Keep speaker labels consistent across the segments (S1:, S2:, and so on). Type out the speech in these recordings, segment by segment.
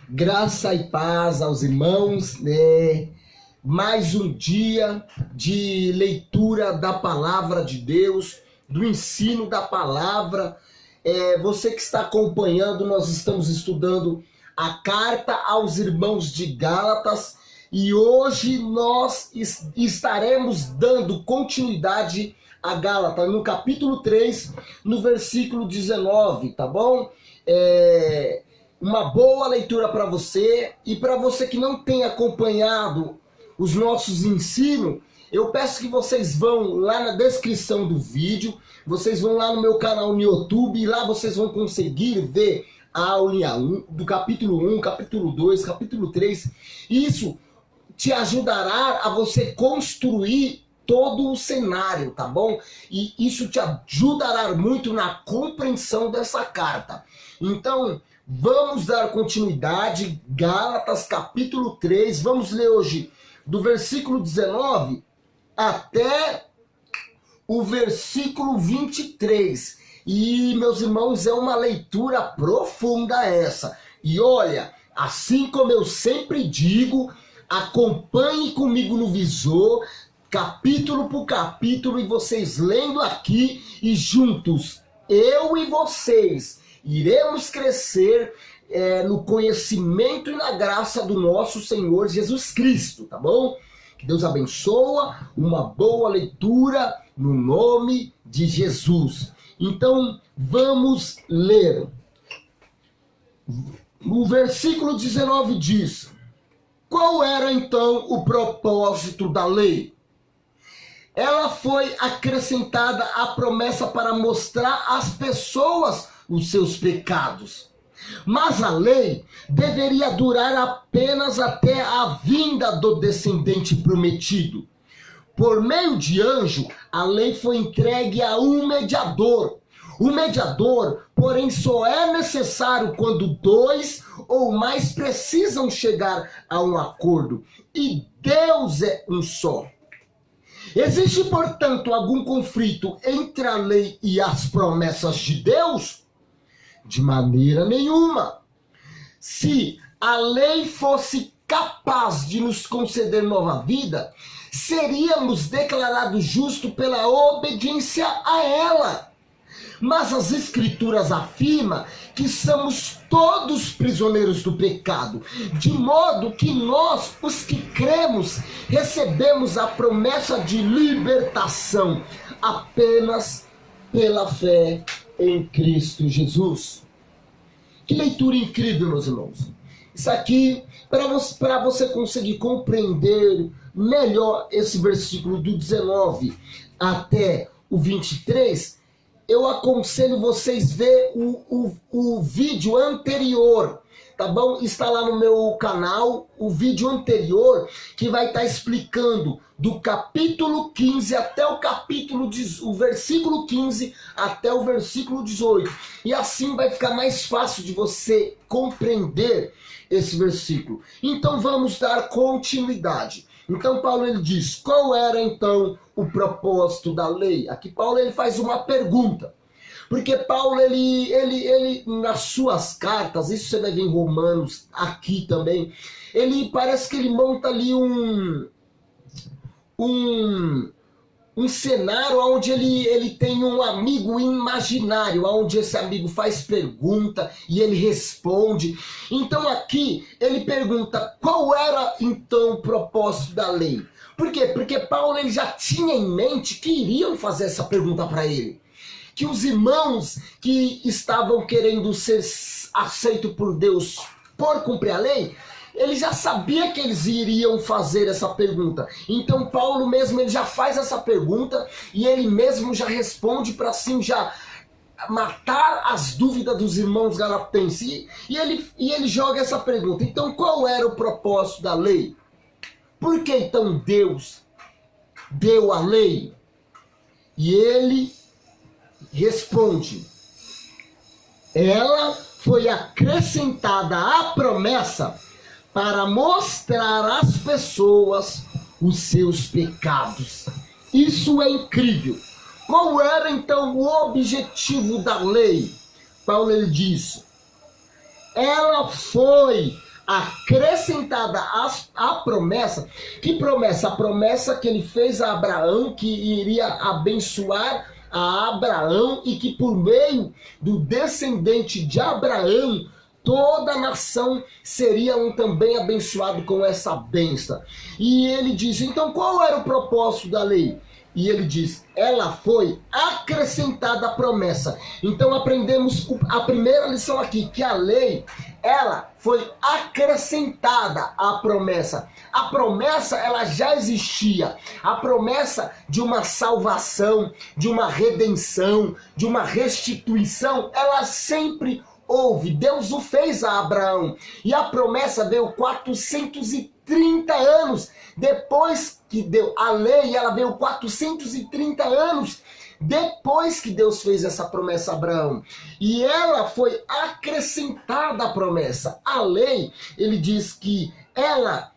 S1: Graça e paz aos irmãos, né? Mais um dia de leitura da palavra de Deus, do ensino da palavra. Você que está acompanhando, nós estamos estudando a carta aos irmãos de Gálatas e hoje nós estaremos dando continuidade a Gálatas no capítulo 3, no versículo 19, tá bom? Uma boa leitura para você, e para você que não tem acompanhado os nossos ensinos, eu peço que vocês vão lá na descrição do vídeo, vocês vão lá no meu canal no YouTube, e lá vocês vão conseguir ver a aulinha 1, do capítulo 1, capítulo 2, capítulo 3. Isso te ajudará a você construir todo o cenário, tá bom? E isso te ajudará muito na compreensão dessa carta. Então, vamos dar continuidade, Gálatas capítulo 3, vamos ler hoje do versículo 19 até o versículo 23. E, meus irmãos, é uma leitura profunda essa. E olha, assim como eu sempre digo, acompanhe comigo no visor, capítulo por capítulo, e vocês lendo aqui, e juntos, eu e vocês, iremos crescer no conhecimento e na graça do nosso Senhor Jesus Cristo, tá bom? Que Deus abençoe, uma boa leitura no nome de Jesus. Então, vamos ler. O versículo 19 diz: qual era então o propósito da lei? Ela foi acrescentada à promessa para mostrar às pessoas os seus pecados. Mas a lei deveria durar apenas até a vinda do descendente prometido. Por meio de anjo, a lei foi entregue a um mediador. O mediador, porém, só é necessário quando dois ou mais precisam chegar a um acordo. E Deus é um só. Existe, portanto, algum conflito entre a lei e as promessas de Deus? De maneira nenhuma. Se a lei fosse capaz de nos conceder nova vida, seríamos declarados justos pela obediência a ela. Mas as Escrituras afirmam que somos todos prisioneiros do pecado, de modo que nós, os que cremos, recebemos a promessa de libertação apenas pela fé em Cristo Jesus. Que leitura incrível, meus irmãos. Isso aqui, para você conseguir compreender melhor esse versículo do 19 até o 23, eu aconselho vocês ver o vídeo anterior, tá bom? Está lá no meu canal, o vídeo anterior, que vai estar explicando do capítulo 15 até o versículo 15 até o versículo 18. E assim vai ficar mais fácil de você compreender esse versículo. Então vamos dar continuidade. Então Paulo ele diz, qual era então o propósito da lei? Aqui Paulo ele faz uma pergunta. Porque Paulo ele nas suas cartas, isso você vai ver em Romanos, aqui também, ele parece que ele monta ali um cenário onde ele tem um amigo imaginário, onde esse amigo faz pergunta e ele responde. Então aqui ele pergunta qual era então o propósito da lei. Por quê? Porque Paulo ele já tinha em mente que iriam fazer essa pergunta para ele. Que os irmãos que estavam querendo ser aceitos por Deus por cumprir a lei, ele já sabia que eles iriam fazer essa pergunta. Então Paulo mesmo ele já faz essa pergunta e ele mesmo já responde para assim já matar as dúvidas dos irmãos galatenses. E ele joga essa pergunta. Então qual era o propósito da lei? Por que então Deus deu a lei? E ele responde: ela foi acrescentada à promessa para mostrar às pessoas os seus pecados. Isso é incrível. Qual era então o objetivo da lei? Paulo ele diz: ela foi acrescentada à promessa. Que promessa? A promessa que ele fez a Abraão, que iria abençoar a Abraão e que por meio do descendente de Abraão, toda a nação seria também abençoado com essa bênção. E ele diz, então qual era o propósito da lei? E ele diz, ela foi acrescentada à promessa. Então aprendemos a primeira lição aqui, que a lei, ela foi acrescentada à promessa. A promessa, ela já existia. A promessa de uma salvação, de uma redenção, de uma restituição, ela sempre houve. Deus o fez a Abraão. E a promessa veio 430 anos depois que deu a lei, ela veio 430 anos depois que Deus fez essa promessa a Abraão. E ela foi acrescentada à promessa. A lei, ele diz que ela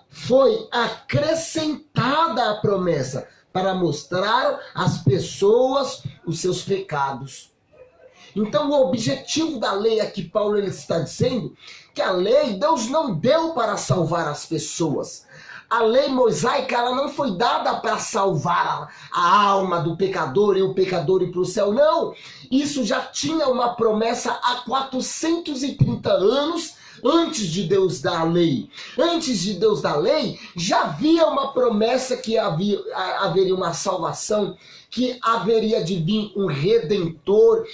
S1: foi acrescentada à promessa para mostrar às pessoas os seus pecados. Então o objetivo da lei aqui, Paulo ele está dizendo que a lei Deus não deu para salvar as pessoas. A lei mosaica ela não foi dada para salvar a alma do pecador e o pecador ir para o céu. Não, isso já tinha uma promessa há 430 anos antes de Deus dar a lei. Antes de Deus dar a lei, já havia uma promessa que haveria uma salvação, que haveria de vir um redentor,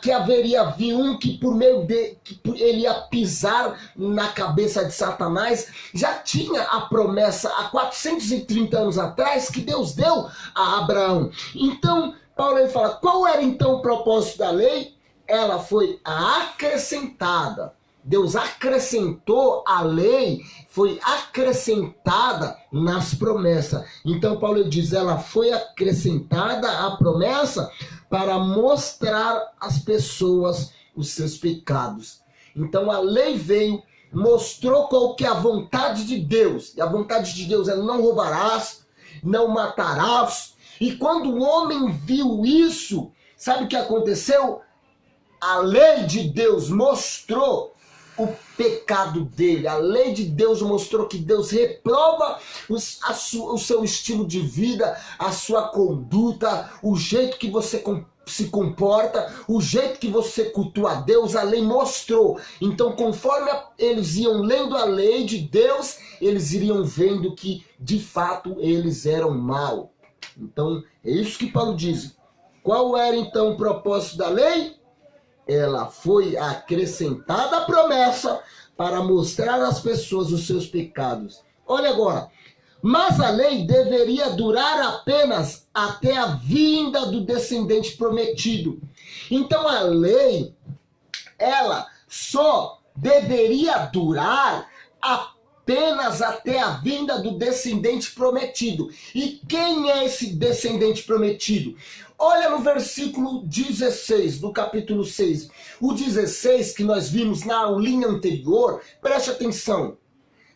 S1: que haveria vir um que por meio de que ele ia pisar na cabeça de Satanás. Já tinha a promessa há 430 anos atrás que Deus deu a Abraão. Então, Paulo ele fala, qual era então o propósito da lei? Ela foi acrescentada. Deus acrescentou a lei, foi acrescentada nas promessas. Então Paulo diz, ela foi acrescentada à promessa para mostrar às pessoas os seus pecados. Então a lei veio, mostrou qual que é a vontade de Deus. E a vontade de Deus é não roubarás, não matarás. E quando o homem viu isso, sabe o que aconteceu? A lei de Deus mostrou o pecado dele. A lei de Deus mostrou que Deus reprova o seu estilo de vida, a sua conduta, o jeito que você se comporta, o jeito que você cultua a Deus. A lei mostrou. Então, conforme eles iam lendo a lei de Deus, eles iriam vendo que, de fato, eles eram mal. Então, é isso que Paulo diz. Qual era, então, o propósito da lei? Ela foi acrescentada à promessa para mostrar às pessoas os seus pecados. Olha agora. Mas a lei deveria durar apenas até a vinda do descendente prometido. Então a lei, ela só deveria durar apenas até a vinda do descendente prometido. E quem é esse descendente prometido? Olha no versículo 16 do capítulo 6. O 16 que nós vimos na aulinha anterior, preste atenção.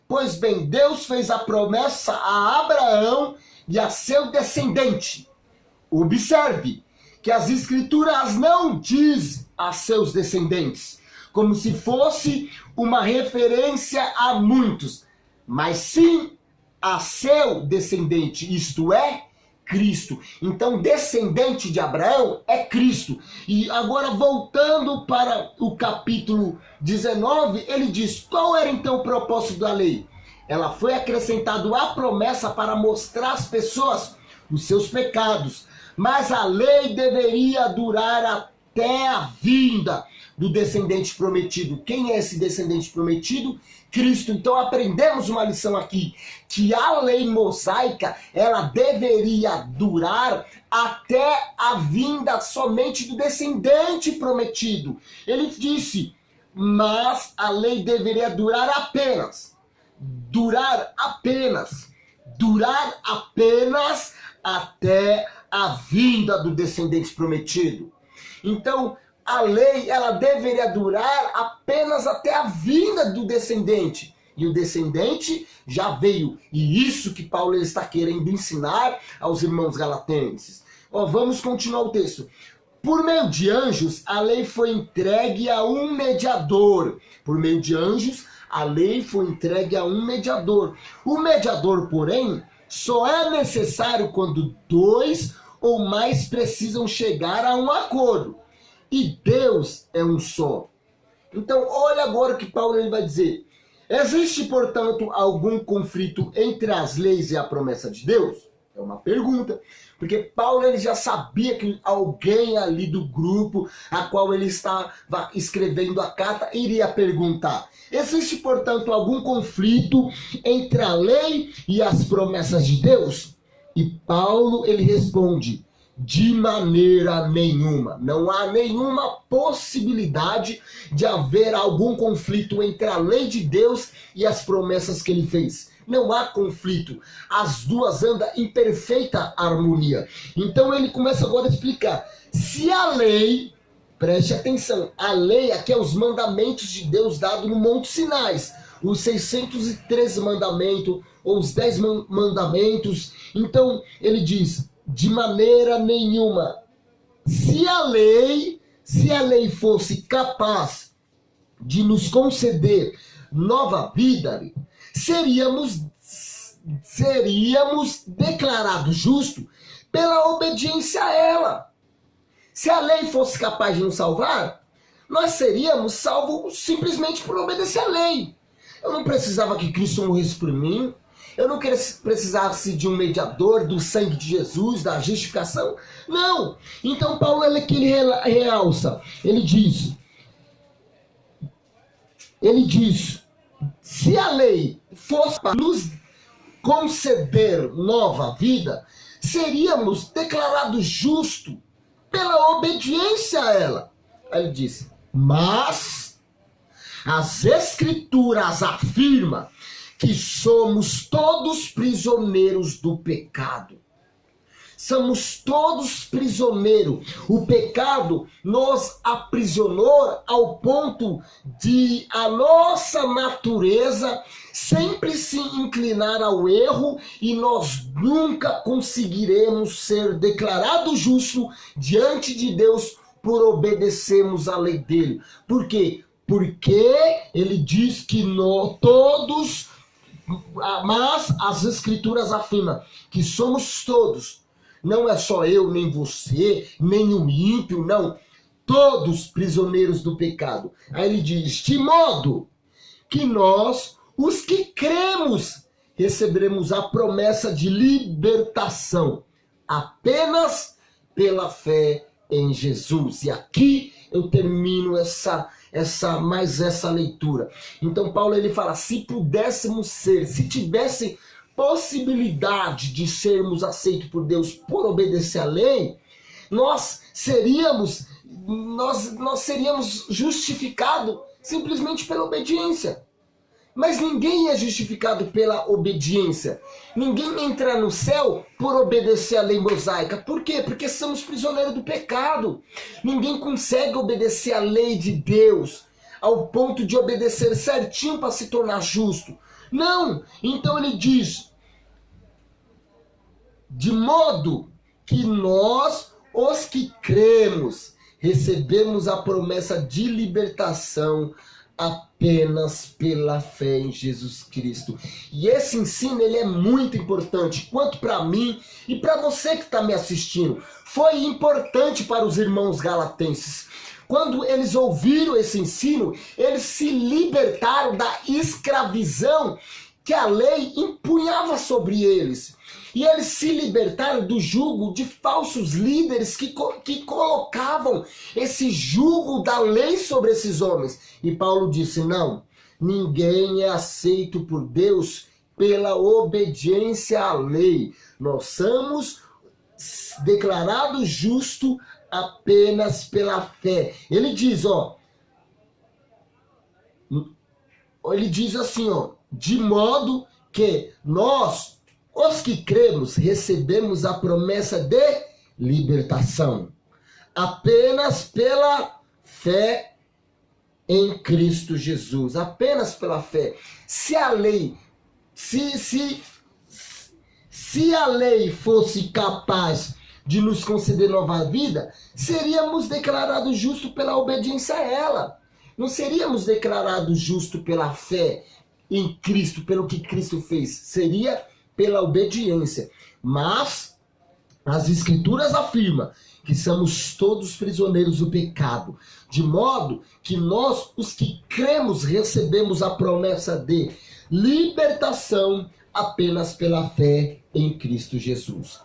S1: Pois bem, Deus fez a promessa a Abraão e a seu descendente. Observe que as escrituras não dizem a seus descendentes, como se fosse uma referência a muitos, mas sim a seu descendente, isto é, Cristo. Então, descendente de Abraão é Cristo. E agora, voltando para o capítulo 19, ele diz, qual era então o propósito da lei? Ela foi acrescentada à promessa para mostrar às pessoas os seus pecados. Mas a lei deveria durar até a vinda do descendente prometido. Quem é esse descendente prometido? Cristo. Então aprendemos uma lição aqui, que a lei mosaica, ela deveria durar até a vinda somente do descendente prometido. Ele disse, mas a lei deveria durar apenas até a vinda do descendente prometido. Então, a lei, ela deveria durar apenas até a vinda do descendente. E o descendente já veio. E isso que Paulo está querendo ensinar aos irmãos galatenses. Vamos continuar o texto. Por meio de anjos, a lei foi entregue a um mediador. Por meio de anjos, a lei foi entregue a um mediador. O mediador, porém, só é necessário quando dois ou mais precisam chegar a um acordo. E Deus é um só. Então, olha agora o que Paulo ele vai dizer. Existe, portanto, algum conflito entre as leis e a promessa de Deus? É uma pergunta. Porque Paulo ele já sabia que alguém ali do grupo a qual ele estava escrevendo a carta iria perguntar. Existe, portanto, algum conflito entre a lei e as promessas de Deus? E Paulo ele responde: de maneira nenhuma. Não há nenhuma possibilidade de haver algum conflito entre a lei de Deus e as promessas que ele fez. Não há conflito. As duas andam em perfeita harmonia. Então ele começa agora a explicar. Se a lei, preste atenção, a lei aqui é os mandamentos de Deus dados no Monte Sinai. Os 613 mandamentos, ou os 10 mandamentos. Então ele diz, de maneira nenhuma. Se a lei fosse capaz de nos conceder nova vida, seríamos declarados justos pela obediência a ela. Se a lei fosse capaz de nos salvar, nós seríamos salvos simplesmente por obedecer a lei. Eu não precisava que Cristo morresse por mim. Eu não precisasse de um mediador, do sangue de Jesus, da justificação. Não. Então Paulo ele realça. Ele diz, se a lei fosse para nos conceder nova vida, seríamos declarados justos pela obediência a ela. Aí ele diz, mas as Escrituras afirmam que somos todos prisioneiros do pecado. Somos todos prisioneiros. O pecado nos aprisionou ao ponto de a nossa natureza sempre se inclinar ao erro e nós nunca conseguiremos ser declarados justos diante de Deus por obedecermos à lei dele. Por quê? Porque ele diz que todos, mas as Escrituras afirmam que somos todos. Não é só eu, nem você, nem o ímpio, não. Todos prisioneiros do pecado. Aí ele diz, de modo que nós, os que cremos, receberemos a promessa de libertação apenas pela fé em Jesus. E aqui eu termino essa leitura. Então Paulo ele fala, se pudéssemos ser, se tivesse possibilidade de sermos aceitos por Deus por obedecer à lei, nós seríamos justificados simplesmente pela obediência. Mas ninguém é justificado pela obediência. Ninguém entra no céu por obedecer à lei mosaica. Por quê? Porque somos prisioneiros do pecado. Ninguém consegue obedecer à lei de Deus ao ponto de obedecer certinho para se tornar justo. Não! Então ele diz, de modo que nós, os que cremos, recebemos a promessa de libertação apenas pela fé em Jesus Cristo. E esse ensino ele é muito importante, quanto para mim e para você que está me assistindo. Foi importante para os irmãos galatenses. Quando eles ouviram esse ensino, eles se libertaram da escravidão que a lei impunhava sobre eles. E eles se libertaram do jugo de falsos líderes que colocavam esse jugo da lei sobre esses homens. E Paulo disse, não, ninguém é aceito por Deus pela obediência à lei. Nós somos declarados justos apenas pela fé. Ele diz, ele diz assim, de modo que nós, os que cremos, recebemos a promessa de libertação apenas pela fé em Cristo Jesus, apenas pela fé. Se a lei, se a lei fosse capaz de nos conceder nova vida, seríamos declarados justos pela obediência a ela. não seríamos declarados justos pela fé em Cristo, pelo que Cristo fez, seria pela obediência. Mas as Escrituras afirmam que somos todos prisioneiros do pecado, de modo que nós, os que cremos, recebemos a promessa de libertação apenas pela fé em Cristo Jesus.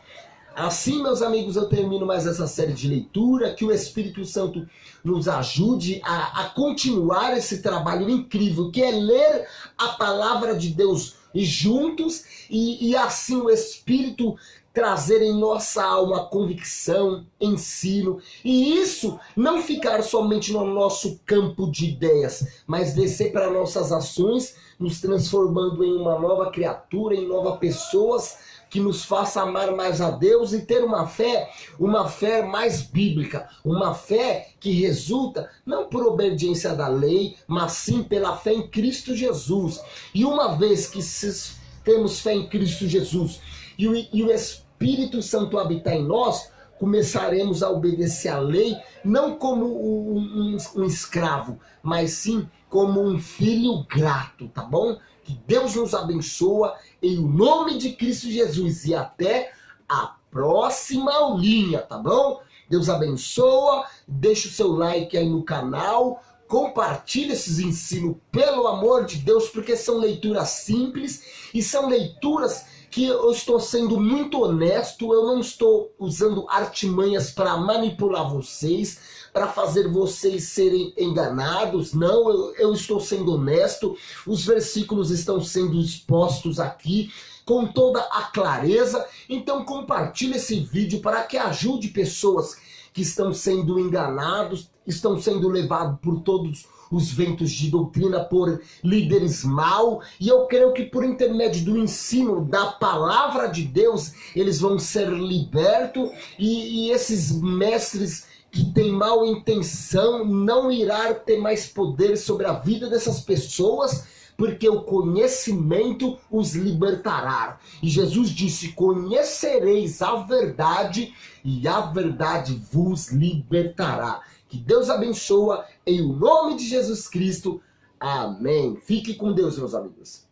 S1: Assim, meus amigos, eu termino mais essa série de leitura, que o Espírito Santo nos ajude a continuar esse trabalho incrível, que é ler a palavra de Deus juntos e assim o Espírito trazer em nossa alma convicção, ensino, e isso não ficar somente no nosso campo de ideias, mas descer para nossas ações, nos transformando em uma nova criatura, em novas pessoas, que nos faça amar mais a Deus e ter uma fé mais bíblica, uma fé que resulta não por obediência da lei, mas sim pela fé em Cristo Jesus. E uma vez que temos fé em Cristo Jesus e o Espírito Santo habitar em nós, começaremos a obedecer a lei, não como um escravo, mas sim como um filho grato, tá bom? Que Deus nos abençoa em nome de Cristo Jesus e até a próxima aulinha, tá bom? Deus abençoa, deixa o seu like aí no canal, compartilha esses ensinos pelo amor de Deus, porque são leituras simples e são leituras que eu estou sendo muito honesto, eu não estou usando artimanhas para manipular vocês, para fazer vocês serem enganados, não, eu estou sendo honesto, os versículos estão sendo expostos aqui com toda a clareza, então compartilhe esse vídeo para que ajude pessoas que estão sendo enganados, estão sendo levados por todos os ventos de doutrina, por líderes mau, e eu creio que por intermédio do ensino da palavra de Deus, eles vão ser libertos, e esses mestres que têm mal intenção não irá ter mais poder sobre a vida dessas pessoas, porque o conhecimento os libertará. E Jesus disse, conhecereis a verdade, e a verdade vos libertará. Que Deus abençoe em nome de Jesus Cristo. Amém. Fique com Deus, meus amigos.